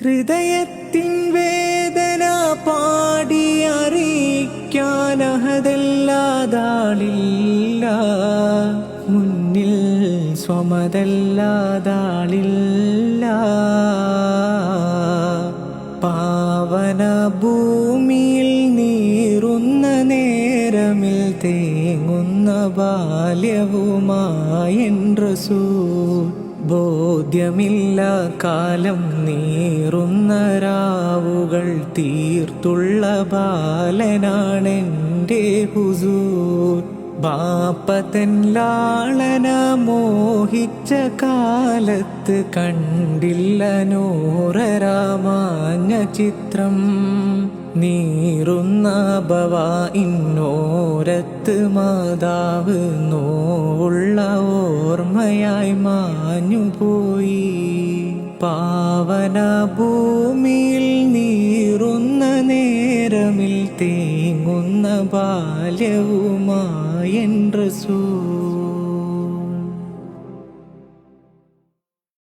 ഹൃദയത്തിൻ വേദന പാടി അറിയിക്കാനഹതല്ലാതാളില്ല, മുന്നിൽ സ്വമതല്ലാതാളില്ല. പാവന ഭൂമിയിൽ നീറുന്ന നേരമിൽ തേങ്ങുന്ന ബാല്യവുമായൻ റസൂൽ. ബോധ്യമില്ല കാലം നീറുന്ന രാവുകൾ തീർത്തുള്ള ബാലനാണെൻ്റെ ഹുസൂർ. ബാപ്പതൻ ലാളന മോഹിച്ച കാലത്ത് കണ്ടില്ല നൂറരാമാഞ്ഞ ചിത്രം. നീറുന്ന ബവാഇന്നോരത്ത് മാതാവ് നോവുള്ള ഓർമ്മയായി മാഞ്ഞുപോയി. പാവന ഭൂമിയിൽ നീറുന്ന നേരമിൽ തേങ്ങുന്ന ബാല്യവുമായൻ റസൂൽ.